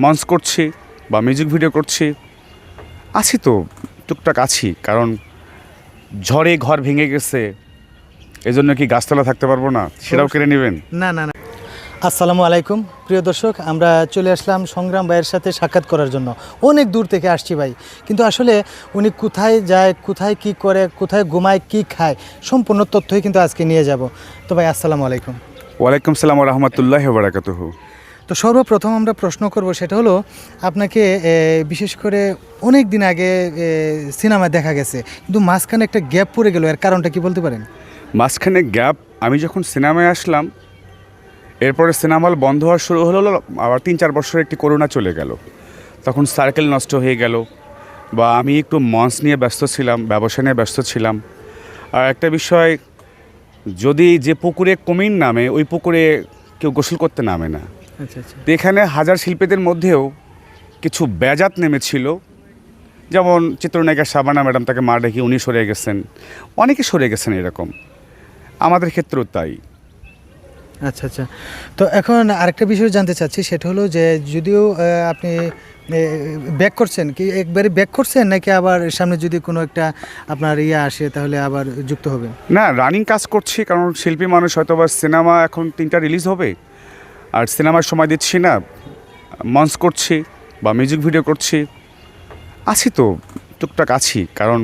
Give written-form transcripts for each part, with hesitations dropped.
মঞ্চ করছি বা মিউজিক ভিডিও করছি, আছি তো, টুকটাক আছি। কারণ ঝড়ে ঘর ভেঙে গেছে, এজন্য কি গাছতলা থাকতে পারবো না? সেটাও কেড়ে নেবেন? না না না। আসসালামু আলাইকুম প্রিয় দর্শক, আমরা চলে আসলাম সংগ্রাম ভাইয়ের সাথে সাক্ষাৎ করার জন্য। অনেক দূর থেকে আসছি ভাই, কিন্তু আসলে উনি কোথায় যায়, কোথায় কি করে, কোথায় ঘুমায়, কি খায়, সম্পূর্ণ তথ্যই কিন্তু আজকে নিয়ে যাব। তো ভাই আসসালামু আলাইকুম। ওয়ালাইকুম সালাম ওয়া রাহমাতুল্লাহি ওয়া বারাকাতুহু। তো সর্বপ্রথম আমরা প্রশ্ন করব, সেটা হলো আপনাকে বিশেষ করে অনেক দিন আগে সিনেমায় দেখা গেছে, কিন্তু মাঝখানে একটা গ্যাপ পড়ে গেল, এর কারণটা কি বলতে পারেন? মাঝখানে গ্যাপ, আমি যখন সিনেমায় আসলাম এরপরে সিনেমা হল বন্ধ হওয়া শুরু হলো, আবার 3-4 বছর একটি করোনা চলে গেল, তখন সার্কেল নষ্ট হয়ে গেল, বা আমি একটু মঞ্চ নিয়ে ব্যস্ত ছিলাম, ব্যবসা নিয়ে ব্যস্ত ছিলাম। আর একটা বিষয়, যদি যে পুকুরে কুমির নামে ওই পুকুরে কেউ গোসল করতে নামে না। আচ্ছা আচ্ছা। তো এখানে হাজার শিল্পীদের মধ্যেও কিছু ব্যাজাত নেমেছিল, যেমন চিত্রনায়িকা শাবানা ম্যাডাম, তাকে মা ডেকে উনি সরে গেছেন, অনেকে সরে গেছেন, এরকম আমাদের ক্ষেত্রেও তাই। আচ্ছা আচ্ছা। তো এখন আরেকটা বিষয় জানতে চাচ্ছি, সেটা হলো যে যদিও আপনি ব্যাক করছেন, কি একবারে ব্যাক করছেন, নাকি আবার সামনে যদি কোনো একটা আপনার আসে তাহলে আবার যুক্ত হবেন? না, রানিং কাজ করছি, কারণ শিল্পী মানুষ, হয়তো বা সিনেমা এখন 3টা রিলিজ হবে, আর সিনেমার সময় দিচ্ছি না, মঞ্চ করছি বা মিউজিক ভিডিও করছি, আছি তো, টুকটাক আছি। কারণ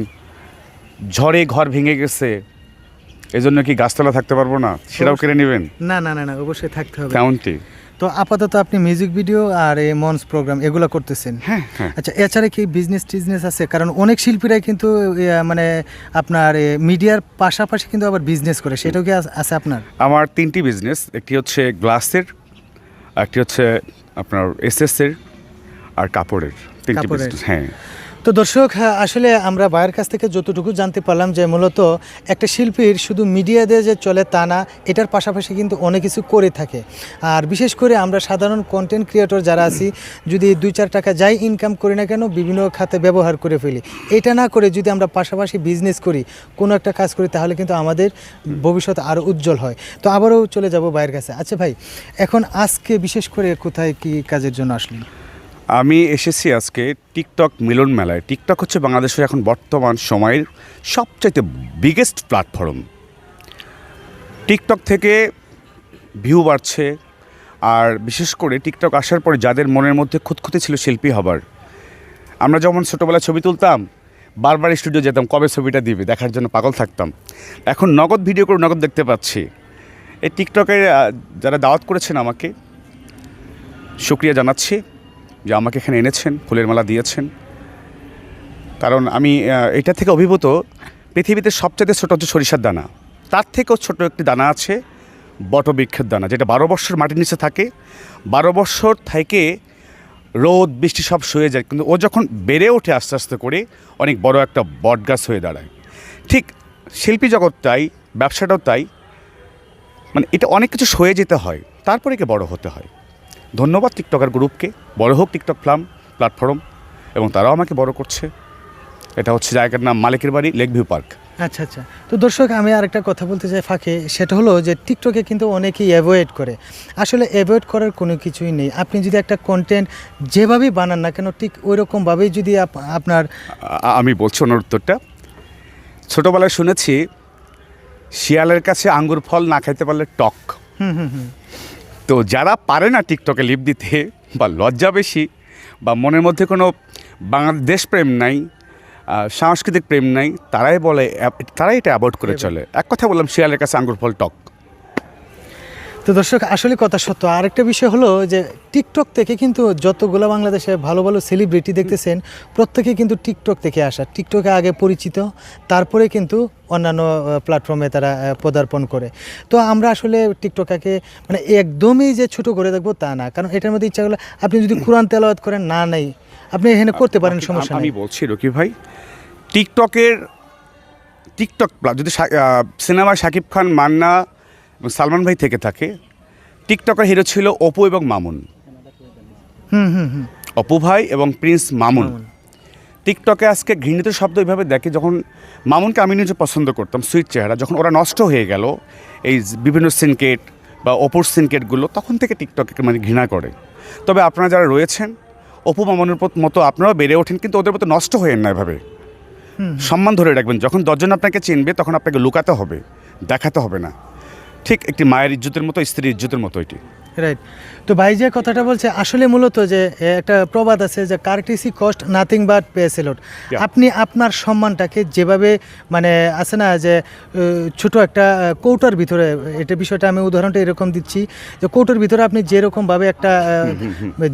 ঝড়ে ঘর ভেঙে গেছে, এজন্য কি গাছতলা থাকতে পারবো না? সেটাও কেড়ে নেবেন? না না না না, অবশ্যই থাকতে হবে। তেমনটি। তো আপাতত আপনি মিউজিক ভিডিও আর এই মঞ্চ প্রোগ্রাম এগুলো করতেছেন? হ্যাঁ হ্যাঁ। আচ্ছা, এছাড়া কি টিজনেস আছে? কারণ অনেক শিল্পীরাই কিন্তু মানে আপনার মিডিয়ার পাশাপাশি কিন্তু আবার বিজনেস করে, সেটাও কি আছে আপনার? আমার 3টি বিজনেস, একটি হচ্ছে গ্লাসের, একটি হচ্ছে আপনার এসএসের, আর কাপড়ের। 3টি বিজনেস। হ্যাঁ। তো দর্শক, আসলে আমরা ভাইয়ের কাছ থেকে যতটুকু জানতে পারলাম যে মূলত একটা শিল্পীর শুধু মিডিয়া দিয়ে যে চলে তা না, এটার পাশাপাশি কিন্তু অনেক কিছু করে থাকে। আর বিশেষ করে আমরা সাধারণ কন্টেন্ট ক্রিয়েটর যারা আছি, যদি 2-4 টাকা যাই ইনকাম করি না কেন, বিভিন্ন খাতে ব্যবহার করে ফেলি। এটা না করে যদি আমরা পাশাপাশি বিজনেস করি, কোনো একটা কাজ করি, তাহলে কিন্তু আমাদের ভবিষ্যৎ আরও উজ্জ্বল হয়। তো আবারও চলে যাব ভাইয়ের কাছে। আচ্ছা ভাই, এখন আজকে বিশেষ করে কোথায় কি কাজের জন্য আসলেন? আমি এসেছি আজকে টিকটক মিলন মেলায়। টিকটক হচ্ছে বাংলাদেশের এখন বর্তমান সময়ের সবচাইতে বিগেস্ট প্ল্যাটফর্ম। টিকটক থেকে ভিউ বাড়ছে, আর বিশেষ করে টিকটক আসার পরে যাদের মনের মধ্যে খুঁতখুঁতে ছিল শিল্পী হবার, আমরা যেমন ছোটোবেলায় ছবি তুলতাম, বারবার স্টুডিও যেতাম কবে ছবিটা দিবে দেখার জন্য পাগল থাকতাম, এখন নগদ ভিডিও করে নগদ দেখতে পাচ্ছি। এই টিকটকে যারা দাওয়াত করেছেন আমাকে শুকরিয়া জানাচ্ছি, যে আমাকে এখানে এনেছেন, ফুলের মালা দিয়েছেন। কারণ আমি এটা থেকে অভিভূত, পৃথিবীতে সবচেয়ে ছোটো হচ্ছে সরিষার দানা, তার থেকেও ছোট একটি দানা আছে বটবৃক্ষের দানা, যেটা 12 বছর মাটির নিচে থাকে। 12 বছর থেকে রোদ বৃষ্টি সব সয়ে যায়, কিন্তু ও যখন বেড়ে ওঠে আস্তে আস্তে করে অনেক বড় একটা বট গাছ হয়ে দাঁড়ায়। ঠিক শিল্পী জগৎটাই, ব্যবসাটাও তাই, মানে এটা অনেক কিছু সয়ে যেতে হয়, তারপরে কি বড় হতে হয়। ধন্যবাদ টিকটকার গ্রুপকে, বড় হোক টিকটক প্ল্যাটফর্ম, এবং তারাও আমাকে বড় করছে। এটা হচ্ছে জায়গার নাম মালিকের বাড়ি, লেক ভিউ পার্ক। আচ্ছা আচ্ছা। তো দর্শক, আমি আরেকটা কথা বলতে চাই ফাঁকে, সেটা হলো যে টিকটকে কিন্তু অনেকেই অ্যাভয়েড করে। আসলে অ্যাভয়েড করার কোনো কিছুই নেই। আপনি যদি একটা কন্টেন্ট যেভাবেই বানান না কেন, ঠিক ওই রকমভাবেই যদি আপনার আমি বলছি ওনার উত্তরটা। ছোটোবেলায় শুনেছি শিয়ালের কাছে আঙ্গুর ফল না খাইতে পারলে টক। তো যারা পারে না টিকটকে লিপ দিতে, বা লজ্জা বেশি, বা মনের মধ্যে কোনো বাংলাদেশ প্রেম নাই, সাংস্কৃতিক প্রেম নাই, তারাই এটা অ্যাভয়েড করে চলে। এক কথা বললাম, শিয়ালের কাছে আঙ্গুর ফল টক। তো দর্শক, আসলে কথা সত্য। আরেকটা বিষয় হলো যে টিকটক থেকে কিন্তু যতগুলো বাংলাদেশে ভালো ভালো সেলিব্রিটি দেখতেছেন, প্রত্যেকে কিন্তু টিকটক থেকে আসা। টিকটকে আগে পরিচিত, তারপরে কিন্তু অন্যান্য প্ল্যাটফর্মে তারা পদার্পণ করে। তো আমরা আসলে টিকটকাকে মানে একদমই যে ছোট করে দেখবো তা না, কারণ এটার মধ্যে ইচ্ছা করলে আপনি যদি কোরআন তেলাওয়াত করেন, না নাই আপনি এখানে করতে পারেন, সমস্যা আমি নেই। বলছি রকি ভাই, টিকটক যদি সিনেমায় শাকিব খান, মান্না এবং সালমান ভাই থেকে থাকে, টিকটকের হিরো ছিল অপু এবং মামুন। অপু ভাই এবং প্রিন্স মামুন। টিকটকে আজকে ঘৃণিত শব্দ এইভাবে দেখে, যখন মামুনকে আমি নিজে পছন্দ করতাম, সুইট চেহারা, যখন ওরা নষ্ট হয়ে গেল এই বিভিন্ন সিনকেট বা অপুর সিনকেটগুলো, তখন থেকে টিকটকে মানে ঘৃণা করে। তবে আপনারা যারা রয়েছেন অপু মামুনের মতো আপনারাও বেড়ে ওঠেন, কিন্তু ওদের মতো নষ্ট হয়েন না এভাবে। সম্মান ধরে রাখবেন। যখন 10 জন আপনাকে চিনবে তখন আপনাকে লুকাতে হবে, দেখাতে হবে না। ঠিক একটি মায়ের ইজ্জতের মতো, স্ত্রীর ইজ্জতের মতো এটি। রাইট। তো ভাই যে কথাটা বলছে আসলে মূলত যে একটা প্রবাদ আছে যে courtesy cost nothing but pay সেলট। আপনি আপনার সম্মানটাকে যেভাবে মানে আছে না যে ছোট একটা কৌটার ভিতরে, এটা বিষয়টা আমি উদাহরণটা এরকম দিচ্ছি যে কৌটার ভিতরে আপনি যেরকমভাবে একটা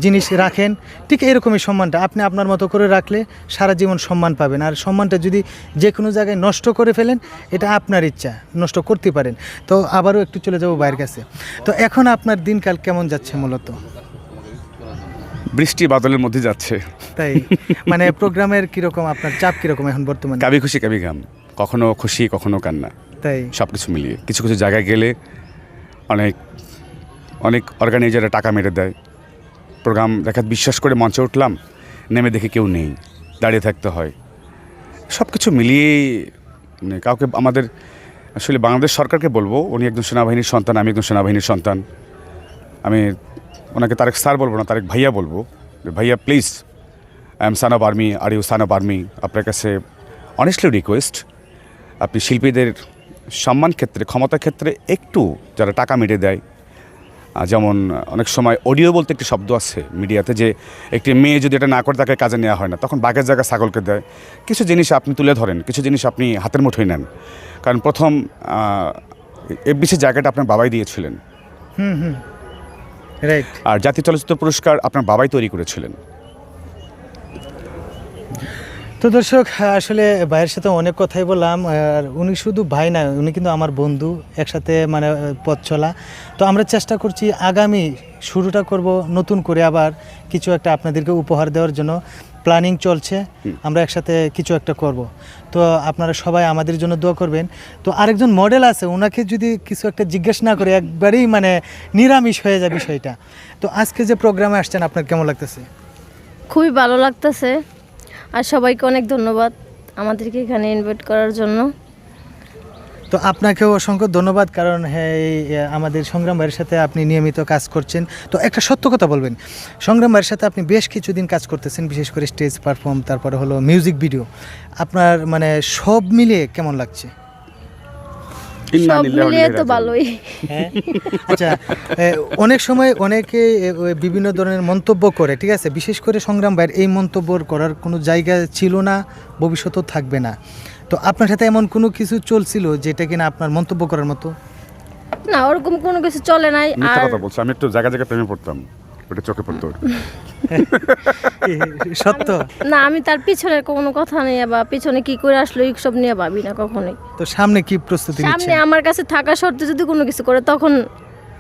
জিনিস রাখেন, ঠিক এরকমই সম্মানটা আপনি আপনার মতো করে রাখলে সারা জীবন সম্মান পাবেন। আর সম্মানটা যদি যে কোনো জায়গায় নষ্ট করে ফেলেন, এটা আপনার ইচ্ছা, নষ্ট করতে পারেন। তো আবারও একটু চলে যাব ভাইয়ের কাছে। তো এখন আপনার দিনকাল কেমন যাচ্ছে মূলত? বৃষ্টি বাদলের মধ্যে যাচ্ছে। তাই মানে প্রোগ্রামের কিরকম, আপনার চাপ কিরকম এখন বর্তমানে? কাবি খুশি কাবি গাম, কখনো খুশি কখনো কান্না, তাই সব কিছু মিলিয়ে। কিছু কিছু জায়গায় গেলে অনেক অনেক অর্গানাইজাররা টাকা মেরে দেয়। প্রোগ্রাম দেখা বিশ্বাস করে মঞ্চে উঠলাম, নেমে দেখে কেউ নেই, দাঁড়িয়ে থাকতে হয়। সব কিছু মিলিয়েই মানে কাউকে আমাদের আসলে বাংলাদেশ সরকারকে বলবো, উনি একজন সেনাবাহিনীর সন্তান, আমি একজন সেনাবাহিনীর সন্তান। আমি ওনাকে তারেক স্যার বলবো না, তারেক ভাইয়া বলবো। ভাইয়া please, I am son of army, are you son of army. আপনার কাছে অনেস্টলি রিকোয়েস্ট, আপনি শিল্পীদের সম্মান ক্ষেত্রে, ক্ষমতার ক্ষেত্রে একটু যারা টাকা মেরে দেয়, যেমন অনেক সময় অডিও বলতে একটি শব্দ আছে মিডিয়াতে, যে একটি মেয়ে যদি এটা না করে তাকে কাজে নেওয়া হয় না, তখন বাঘের জায়গায় ছাগলকে দেয়। কিছু জিনিস আপনি তুলে ধরেন, কিছু জিনিস আপনি হাতের মুঠোয় নেন। কারণ প্রথম এফবিসির জায়গাটা আপনার বাবাই দিয়েছিলেন। রাইট। আর জাতীয় চলচ্চিত্র পুরস্কার আপনার বাবাই তৈরি করেছিলেন। তো দর্শক, আসলে ভাইয়ের সাথে অনেক কথাই বললাম। আর উনি শুধু ভাই না, উনি কিন্তু আমার বন্ধু, একসাথে মানে পথ চলা। তো আমরা চেষ্টা করছি আগামী শুরুটা করব নতুন করে, আবার কিছু একটা আপনাদেরকে উপহার দেওয়ার জন্য প্ল্যানিং চলছে। আমরা একসাথে কিছু একটা করব। তো আপনারা সবাই আমাদের জন্য দোয়া করবেন। তো আরেকজন মডেল আছে, ওনাকে যদি কিছু একটা জিজ্ঞেস না করে একবারেই মানে নিরামিষ হয়ে যায় বিষয়টা। তো আজকে যে প্রোগ্রামে আসছেন, আপনার কেমন লাগতেছে? খুবই ভালো লাগতেছে, আর সবাইকে অনেক ধন্যবাদ আমাদেরকে এখানে ইনভাইট করার জন্য। তো আপনাকেও অসংখ্য ধন্যবাদ, কারণ হ্যাঁ আমাদের সংগ্রাম ভাইয়ের সাথে আপনি নিয়মিত কাজ করছেন। তো একটা সত্য কথা বলবেন, সংগ্রাম ভাইয়ের সাথে আপনি বেশ কিছুদিন কাজ করতেছেন, বিশেষ করে স্টেজ পারফর্ম, তারপরে হলো মিউজিক ভিডিও। আপনার মানে সব মিলিয়ে কেমন লাগছে? সব মিলিয়ে তো ভালোই। হ্যাঁ, আচ্ছা, অনেক সময় অনেকে বিভিন্ন ধরনের মন্তব্য করে, ঠিক আছে, বিশেষ করে সংগ্রাম ভাইয়ের এই মন্তব্য করার কোনো জায়গা ছিল না, ভবিষ্যতেও থাকবে না। তো আপনার সাথে এমন কোনো কিছু চলছিল যেটা কিনা আপনার মন্তব্য করার মতো? না, ওরকম কোনো কিছু চলে নাই। মিথ্যা আর কথা বলছি, আমি একটু জায়গা জায়গায় প্রেমে পড়তাম, ওটা চোখে পড়তো। সত্য না, আমি তার পিছনের কোনো কথা নিয়ে বা পিছনে কি করে আসলো এইসব নিয়ে ভাবি না কখনোই। তো সামনে কি প্রস্তুতি সামনে নিচ্ছেন? আমার কাছে থাকা সত্ত্বেও যদি কোনো কিছু করে তখন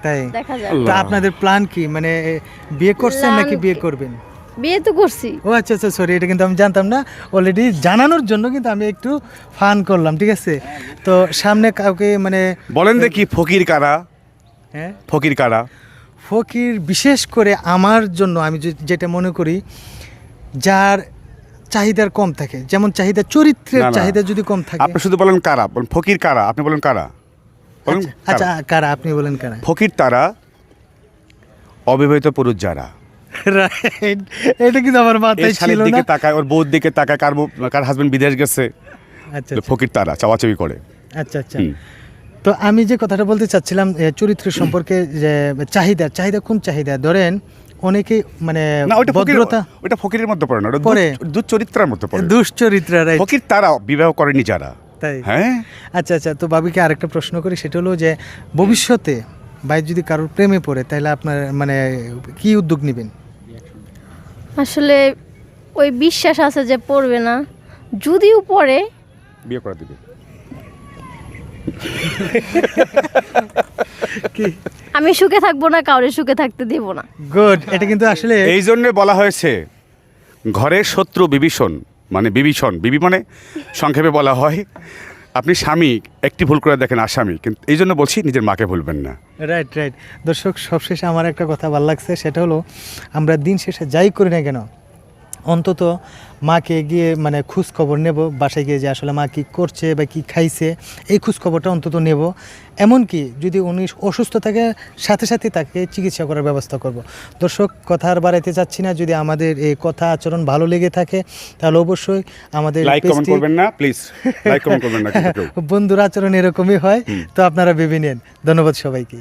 তাই দেখা যায়। তো আপনাদের প্ল্যান কি, মানে বিয়ে করছেন নাকি Plan বিয়ে কি? করবেন? বিয়ে তো করছি। ও আচ্ছা আচ্ছা, সরি, এটা কিন্তু আমি জানতাম না। অলরেডি জানানোর জন্য কিন্তু আমি একটু ফান করলাম, ঠিক আছে। তো সামনে কাউকে মানে বলেন দেখি, ফকির কারা? হ্যাঁ, ফকির কারা? ফকির বিশেষ করে আমার জন্য আমি যেটা মনে করি, যার চাহিদার কম থাকে, যেমন চাহিদা, চরিত্রের না, না। চাহিদা যদি কম থাকে। আপনি শুধু বলেন কারা, বলেন ফকির কারা, আপনি বলেন কারা, বলেন আচ্ছা আচ্ছা, কারা? আপনি বলেন কারা? ফকির তারা, অবিবাহিত পুরুষ যারা। রাইট, এটা কিন্তু আমার মাথায় ছিল শালীর না। দিকে তাকায়, ওর বউর দিকে তাকায়, কার হাজবেন্ড বিদেশ গেছে, আচ্ছা ফকির তারা চাওয়াচাওয়ি করে। আচ্ছা আচ্ছা। তো আমি যে কথাটা বলতে চাচ্ছিলাম চরিত্র সম্পর্কে, যে চাহিদা কোন চাহিদা, ধরেন অনেকে মানে না, ওটা ভদ্রতা, ওটা ফকিরের মধ্যে পড়ে না, ওটা পড়ে। দুশ্চরিত্রার মধ্যে পড়ে। দুশ্চরিত্র, রাইট। ফকির তারা বিবাহ করেনি যারা। তাই? হ্যাঁ। আচ্ছা আচ্ছা। তো বাবিকে আরেকটা প্রশ্ন করি, সেটা হলো যে ভবিষ্যতে ভাই যদি কারোর প্রেমে পড়ে, তাহলে আপনার মানে কি উদ্যোগ নেবেন? আসলে ওই বিশ্বাস আছে যে পড়বে না, যদিও পড়ে বিয়ে করে দিবে। কি আমি সুখে থাকবো না, কাউরে সুখে থাকতে দেব না। গুড, এটা কিন্তু আসলে এই জন্য বলা হয়েছে ঘরের শত্রু বিভীষণ, মানে বিবি মানে সংক্ষেপে বলা হয়, আপনি স্বামী একটি ভুল করে দেখেন আসামি, কিন্তু এই জন্য বলছি নিজের মাকে ভুলবেন না। Right right. দর্শক, সবশেষে আমার একটা কথা ভালো লাগছে, সেটা হলো আমরা দিন শেষে যাই করি না কেন, অন্তত মাকে গিয়ে মানে খোঁজ খবর নেব, বাসায় গিয়ে যে আসলে মা কী করছে বা কী খাইছে এই খোঁজ খবরটা অন্তত নেব। এমনকি যদি উনি অসুস্থ থাকে সাথে সাথে তাকে চিকিৎসা করার ব্যবস্থা করব। দর্শক, কথা আর বাড়াইতে চাচ্ছি না। যদি আমাদের এই কথা আচরণ ভালো লেগে থাকে তাহলে অবশ্যই আমাদের লাইক কমেন্ট পেজটি- করবেন না প্লিজ, লাইক কমেন্ট করবেন না কিন্তু কেউ। বন্ধুর আচরণ এরকমই হয়, তো আপনারা ভেবে নেন। ধন্যবাদ সবাইকে।